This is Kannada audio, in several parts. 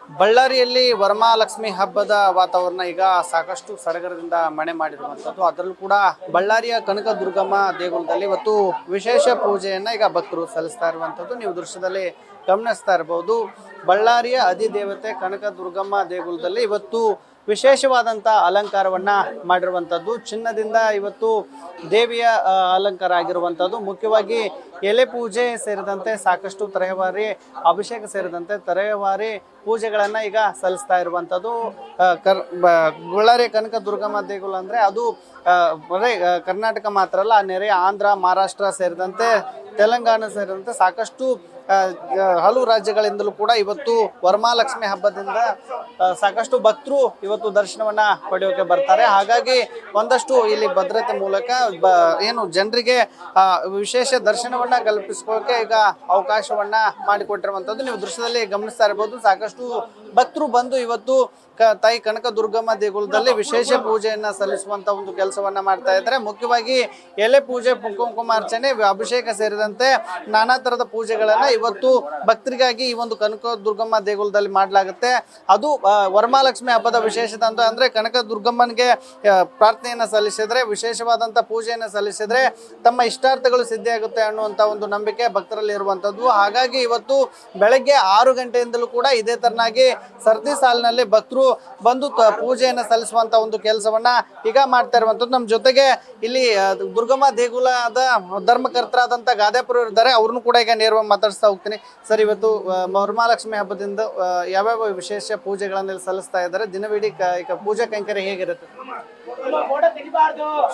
ಬಳ್ಳಾರಿಯಲ್ಲಿ ವರಮಹಾಲಕ್ಷ್ಮಿ ಹಬ್ಬದ ವಾತಾವರಣ ಈಗ ಸಾಕಷ್ಟು ಸಡಗರದಿಂದ ಮನೆ ಮಾಡಿರುವಂಥದ್ದು. ಅದರಲ್ಲೂ ಕೂಡ ಬಳ್ಳಾರಿಯ ಕನಕ ದುರ್ಗಮ್ಮ ದೇಗುಲದಲ್ಲಿ ಇವತ್ತು ವಿಶೇಷ ಪೂಜೆಯನ್ನ ಈಗ ಭಕ್ತರು ಸಲ್ಲಿಸ್ತಾ ಇರುವಂಥದ್ದು ನೀವು ದೃಶ್ಯದಲ್ಲಿ ಗಮನಿಸ್ತಾ ಇರಬಹುದು. ಬಳ್ಳಾರಿಯ ಅಧಿದೇವತೆ ಕನಕ ದುರ್ಗಮ್ಮ ದೇಗುಲದಲ್ಲಿ ಇವತ್ತು ವಿಶೇಷವಾದಂಥ ಅಲಂಕಾರವನ್ನ ಮಾಡಿರುವಂಥದ್ದು. ಚಿನ್ನದಿಂದ ಇವತ್ತು ದೇವಿಯ ಅಲಂಕಾರ ಆಗಿರುವಂಥದ್ದು. ಮುಖ್ಯವಾಗಿ ಎಲೆ ಪೂಜೆ ಸೇರಿದಂತೆ ಸಾಕಷ್ಟು ತರಹೇವಾರಿ ಅಭಿಷೇಕ ಸೇರಿದಂತೆ ತರಹೇವಾರಿ ಪೂಜೆಗಳನ್ನು ಈಗ ಸಲ್ಲಿಸ್ತಾ ಇರುವಂಥದ್ದು. ಬಳ್ಳಾರಿ ಕನಕ ದುರ್ಗಮ್ಮ ದೇಗುಲ ಅಂದರೆ ಅದು ಬರೀ ಕರ್ನಾಟಕ ಮಾತ್ರ ಅಲ್ಲ, ನೆರೆ ಆಂಧ್ರ, ಮಹಾರಾಷ್ಟ್ರ ಸೇರಿದಂತೆ ತೆಲಂಗಾಣ ಸೇರಿದಂತೆ ಸಾಕಷ್ಟು ಹಲವು ರಾಜ್ಯಗಳಿಂದಲೂ ಕೂಡ ಇವತ್ತು ವರಮಹಾಲಕ್ಷ್ಮಿ ಹಬ್ಬದಿಂದ ಸಾಕಷ್ಟು ಭಕ್ತರು ಇವತ್ತು ದರ್ಶನವನ್ನ ಪಡೆಯೋಕೆ ಬರ್ತಾರೆ. ಹಾಗಾಗಿ ಒಂದಷ್ಟು ಇಲ್ಲಿ ಭದ್ರತೆ ಮೂಲಕ ಏನು ಜನರಿಗೆ ವಿಶೇಷ ದರ್ಶನವನ್ನ ಕಲ್ಪಿಸ್ಕೊಳ್ಳೋಕೆ ಈಗ ಅವಕಾಶವನ್ನ ಮಾಡಿಕೊಟ್ಟಿರುವಂಥದ್ದು ನೀವು ದೃಶ್ಯದಲ್ಲಿ ಗಮನಿಸ್ತಾ ಇರಬಹುದು. ಸಾಕಷ್ಟು ಭಕ್ತರು ಬಂದು ಇವತ್ತು ತಾಯಿ ಕನಕ ದುರ್ಗಮ್ಮ ದೇಗುಲದಲ್ಲಿ ವಿಶೇಷ ಪೂಜೆಯನ್ನ ಸಲ್ಲಿಸುವಂತ ಒಂದು ಕೆಲಸವನ್ನ ಮಾಡ್ತಾ ಇದ್ದಾರೆ. ಮುಖ್ಯವಾಗಿ ಎಲೆ ಪೂಜೆ, ಕುಂಕುಮಾರ್ಚನೆ, ಅಭಿಷೇಕ ಸೇರಿದಂತೆ ನಾನಾ ತರದ ಪೂಜೆಗಳನ್ನ ಇವತ್ತು ಭಕ್ತರಿಗಾಗಿ ಈ ಒಂದು ಕನಕ ದುರ್ಗಮ್ಮ ದೇಗುಲದಲ್ಲಿ ಮಾಡಲಾಗುತ್ತೆ. ಅದು ವರಮಹಾಲಕ್ಷ್ಮಿ ಹಬ್ಬದ ವಿಶೇಷತೆ ಅಂತ ಅಂದ್ರೆ ಕನಕ ದುರ್ಗಮ್ಮನಿಗೆ ಪ್ರಾರ್ಥನೆಯನ್ನ ಸಲ್ಲಿಸಿದ್ರೆ, ವಿಶೇಷವಾದಂತ ಪೂಜೆಯನ್ನ ಸಲ್ಲಿಸಿದ್ರೆ ತಮ್ಮ ಇಷ್ಟಾರ್ಥಗಳು ಸಿದ್ಧಿಯಾಗುತ್ತೆ ಅನ್ನುವಂತ ಒಂದು ನಂಬಿಕೆ ಭಕ್ತರಲ್ಲಿ ಇರುವಂತದ್ದು. ಹಾಗಾಗಿ ಇವತ್ತು ಬೆಳಗ್ಗೆ 6 ಗಂಟೆಯಿಂದಲೂ ಕೂಡ ಇದೇ ತರನಾಗಿ ಸರದಿ ಸಾಲಿನಲ್ಲಿ ಭಕ್ತರು ಬಂದು ಪೂಜೆಯನ್ನ ಸಲ್ಲಿಸುವಂತ ಒಂದು ಕೆಲಸವನ್ನ ಈಗ ಮಾಡ್ತಾ ಇರುವಂತದ್ದು. ನಮ್ಮ ಜೊತೆಗೆ ಇಲ್ಲಿ ದುರ್ಗಮ್ಮ ದೇಗುಲದ ಧರ್ಮಕರ್ತರಾದಂತ ಗಾದ್ಯಾಪುರ ಇದ್ದಾರೆ. ಅವ್ರನ್ನು ಕೂಡ ಈಗ ನೇರವಾಗಿ ಮಾತಾಡಿಸ್ತಾ ಹೋಗ್ತೀನಿ. ಸರ್, ಇವತ್ತು ವರಮಹಾಲಕ್ಷ್ಮಿ ಹಬ್ಬದಿಂದ ಯಾವ್ಯಾವ ವಿಶೇಷ ಪೂಜೆಗಳನ್ನೆಲ್ಲ ಸಲ್ಲಿಸ್ತಾ ಇದ್ದಾರೆ? ದಿನವಿಡೀ ಈಗ ಪೂಜಾ ಕೈಂಕರ್ಯ ಹೇಗಿರುತ್ತೆ?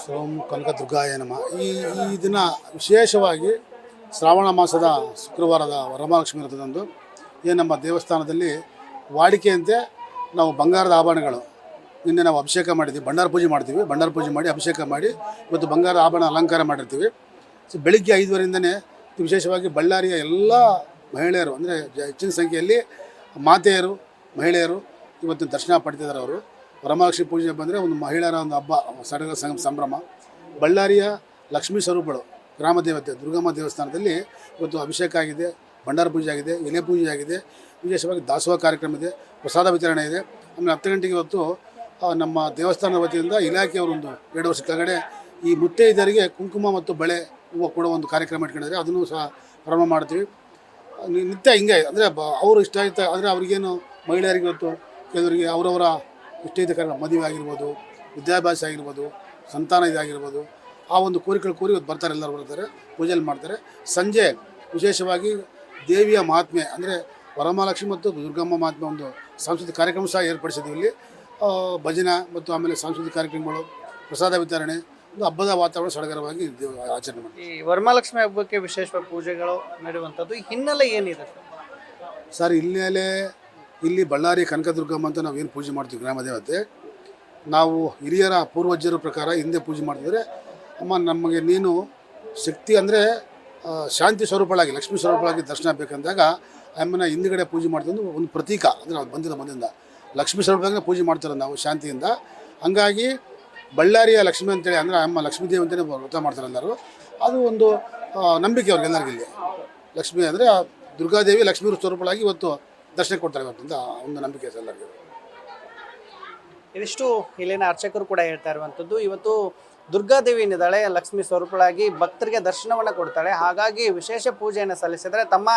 ಸೋಮ ಕನಕ ದುರ್ಗಾಯ ನಮಃ. ಈ ದಿನ ವಿಶೇಷವಾಗಿ ಶ್ರಾವಣ ಮಾಸದ ಶುಕ್ರವಾರದ ವರಮಹಾಲಕ್ಷ್ಮಿ ವ್ರತದಂದು ಏನು ನಮ್ಮ ದೇವಸ್ಥಾನದಲ್ಲಿ ವಾಡಿಕೆಯಂತೆ ನಾವು ಬಂಗಾರದ ಆಭರಣಗಳು ನಿನ್ನೆ ನಾವು ಅಭಿಷೇಕ ಮಾಡಿದ್ದೀವಿ, ಭಂಡಾರ ಪೂಜೆ ಮಾಡ್ತೀವಿ. ಭಂಡಾರ ಪೂಜೆ ಮಾಡಿ ಅಭಿಷೇಕ ಮಾಡಿ ಇವತ್ತು ಬಂಗಾರ ಆಭರಣ ಅಲಂಕಾರ ಮಾಡಿರ್ತೀವಿ. ಸೊ ಬೆಳಿಗ್ಗೆ 5 ವಿಶೇಷವಾಗಿ ಬಳ್ಳಾರಿಯ ಎಲ್ಲ ಮಹಿಳೆಯರು ಅಂದರೆ ಹೆಚ್ಚಿನ ಸಂಖ್ಯೆಯಲ್ಲಿ ಮಾತೆಯರು, ಮಹಿಳೆಯರು ಇವತ್ತು ದರ್ಶನ ಪಡ್ತಿದ್ದಾರೆ. ಅವರು ವರಮಹಾಲಕ್ಷ್ಮಿ ಪೂಜೆ ಬಂದರೆ ಒಂದು ಮಹಿಳೆಯರ ಒಂದು ಹಬ್ಬ, ಸಡಗರ ಸಂಭ್ರಮ. ಬಳ್ಳಾರಿಯ ಲಕ್ಷ್ಮೀ ಸ್ವರೂಪಗಳು ಗ್ರಾಮ ದೇವತೆ ದುರ್ಗಮ್ಮ ದೇವಸ್ಥಾನದಲ್ಲಿ ಇವತ್ತು ಅಭಿಷೇಕ ಆಗಿದೆ, ಭಂಡಾರ ಪೂಜೆ ಆಗಿದೆ, ಎಲೆ ಪೂಜೆ ಆಗಿದೆ. ವಿಶೇಷವಾಗಿ ದಾಸೋಹ ಕಾರ್ಯಕ್ರಮ ಇದೆ, ಪ್ರಸಾದ ವಿತರಣೆ ಇದೆ. ಆಮೇಲೆ 10 ಗಂಟೆಗೆ ಇವತ್ತು ನಮ್ಮ ದೇವಸ್ಥಾನದ ವತಿಯಿಂದ ಇಲಾಖೆಯವರೊಂದು 2 ವರ್ಷ ಕೆಳಗಡೆ ಈ ಮುತ್ತೈದೆಯರಿಗೆ ಕುಂಕುಮ ಮತ್ತು ಬಳೆ ಹೂವು ಕೂಡ ಒಂದು ಕಾರ್ಯಕ್ರಮ ಇಟ್ಕೊಂಡಿದ್ದಾರೆ. ಅದನ್ನು ಸಹ ಪ್ರಾರಂಭ ಮಾಡ್ತೀವಿ. ನಿತ್ಯ ಹಿಂಗೆ ಅಂದರೆ ಅವರು ಇಷ್ಟ ಆಯ್ತು ಅಂದರೆ ಅವ್ರಿಗೇನು ಮಹಿಳೆಯರಿಗೆ ಇವತ್ತು ಕೆಲವರಿಗೆ ಅವರವರ ಇಷ್ಟ ಇದ್ದ ಕಾರ್ಯಕ್ರಮ, ಮದುವೆ ಆಗಿರ್ಬೋದು, ವಿದ್ಯಾಭ್ಯಾಸ ಆಗಿರ್ಬೋದು, ಸಂತಾನ ಇದಾಗಿರ್ಬೋದು, ಆ ಒಂದು ಕೋರಿಕೆಗಳು ಕೋರಿ ಇವತ್ತು ಬರ್ತಾರೆ, ಎಲ್ಲರೂ ಬರ್ತಾರೆ, ಪೂಜೆಯಲ್ಲಿ ಮಾಡ್ತಾರೆ. ಸಂಜೆ ವಿಶೇಷವಾಗಿ ದೇವಿಯ ಮಹಾತ್ಮೆ ಅಂದರೆ ವರಮಹಾಲಕ್ಷ್ಮಿ ಮತ್ತು ದುರ್ಗಮ್ಮ ಮಹಾತ್ಮೆ ಒಂದು ಸಾಂಸ್ಕೃತಿಕ ಕಾರ್ಯಕ್ರಮ ಸಹ ಏರ್ಪಡಿಸಿದ್ದೀವಿ. ಇಲ್ಲಿ ಭಜನೆ ಮತ್ತು ಆಮೇಲೆ ಸಾಂಸ್ಕೃತಿಕ ಕಾರ್ಯಕ್ರಮಗಳು, ಪ್ರಸಾದ ವಿತರಣೆ, ಒಂದು ಹಬ್ಬದ ವಾತಾವರಣ ಸಡಗರವಾಗಿ ಆಚರಣೆ ಮಾಡಿ. ಈ ವರಮಹಾಲಕ್ಷ್ಮಿ ಹಬ್ಬಕ್ಕೆ ವಿಶೇಷವಾಗಿ ಪೂಜೆಗಳು ನಡೆಯುವಂಥದ್ದು ಹಿನ್ನೆಲೆ ಏನಿದೆ ಸರ್? ಇಲ್ಲಿ ಬಳ್ಳಾರಿ ಕನಕದುರ್ಗಮ್ಮ ಅಂತ ನಾವು ಏನು ಪೂಜೆ ಮಾಡ್ತೀವಿ, ಗ್ರಾಮ ದೇವತೆ, ನಾವು ಹಿರಿಯರ ಪೂರ್ವಜರ ಪ್ರಕಾರ ಹಿಂದೆ ಪೂಜೆ ಮಾಡ್ತಿದ್ರೆ, ಅಮ್ಮ ನಮಗೆ ನೀನು ಶಕ್ತಿ ಅಂದರೆ ಶಾಂತಿ ಸ್ವರೂಪಳಾಗಿ, ಲಕ್ಷ್ಮೀ ಸ್ವರೂಪಳಾಗಿ ದರ್ಶನ ಬೇಕಂದಾಗ ಅಮ್ಮನ ಹಿಂದುಗಡೆ ಪೂಜೆ ಮಾಡ್ತಿದ್ದು ಒಂದು ಪ್ರತೀಕ. ಅಂದರೆ ನಾವು ಬಂದಿದ್ದ ಮೊದಲಿಂದ ಲಕ್ಷ್ಮೀ ಸ್ವರೂಪವಾಗಿ ಪೂಜೆ ಮಾಡ್ತಾರೆ ನಾವು ಶಾಂತಿಯಿಂದ. ಹಂಗಾಗಿ ಬಳ್ಳಾರಿಯ ಲಕ್ಷ್ಮಿ ಅಂತೇಳಿ ಅಂದರೆ ಅಮ್ಮ ಲಕ್ಷ್ಮೀದೇವಿ ಅಂತಲೇ ವ್ರತ ಮಾಡ್ತಾರೆ ಎಲ್ಲರೂ. ಅದು ಒಂದು ನಂಬಿಕೆ ಅವ್ರಿಗೆಲ್ಲರಿಗೂ. ಇಲ್ಲಿ ಲಕ್ಷ್ಮಿ ಅಂದರೆ ದುರ್ಗಾದೇವಿ ಲಕ್ಷ್ಮೀ ಸ್ವರೂಪಳಾಗಿ ಇವತ್ತು ದರ್ಶನ ಕೊಡ್ತಾರೆ ಇವತ್ತಿಂದ ಒಂದು ನಂಬಿಕೆ ಎಲ್ಲರಿಗೂ. ಇದಿಷ್ಟು ಇಲ್ಲಿನ ಅರ್ಚಕರು ಕೂಡ ಹೇಳ್ತಾ ಇರುವಂಥದ್ದು. ಇವತ್ತು ದುರ್ಗಾದೇವಿ ಏನಿದ್ದಾಳೆ ಲಕ್ಷ್ಮೀ ಸ್ವರೂಪಳಾಗಿ ಭಕ್ತರಿಗೆ ದರ್ಶನವನ್ನು ಕೊಡ್ತಾಳೆ. ಹಾಗಾಗಿ ವಿಶೇಷ ಪೂಜೆಯನ್ನು ಸಲ್ಲಿಸಿದ್ರೆ ತಮ್ಮ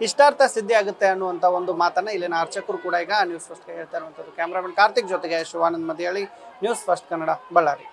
ಇಷ್ಟಾರ್ಥ ಸಿದ್ಧಿ ಆಗುತ್ತೆ ಅನ್ನುವಂಥ ಒಂದು ಮಾತನ್ನು ಇಲ್ಲಿನ ಅರ್ಚಕರು ಕೂಡ ಈಗ ನ್ಯೂಸ್ ಫಸ್ಟ್ಗೆ ಹೇಳ್ತಾ ಇರುವಂಥದ್ದು. ಕ್ಯಾಮ್ರಾಮನ್ ಕಾರ್ತಿಕ್ ಜೊತೆಗೆ ಶಿವಾನಂದ್ ಮದಿಯಾಳಿ, ನ್ಯೂಸ್ ಫಸ್ಟ್ ಕನ್ನಡ, ಬಳ್ಳಾರಿ.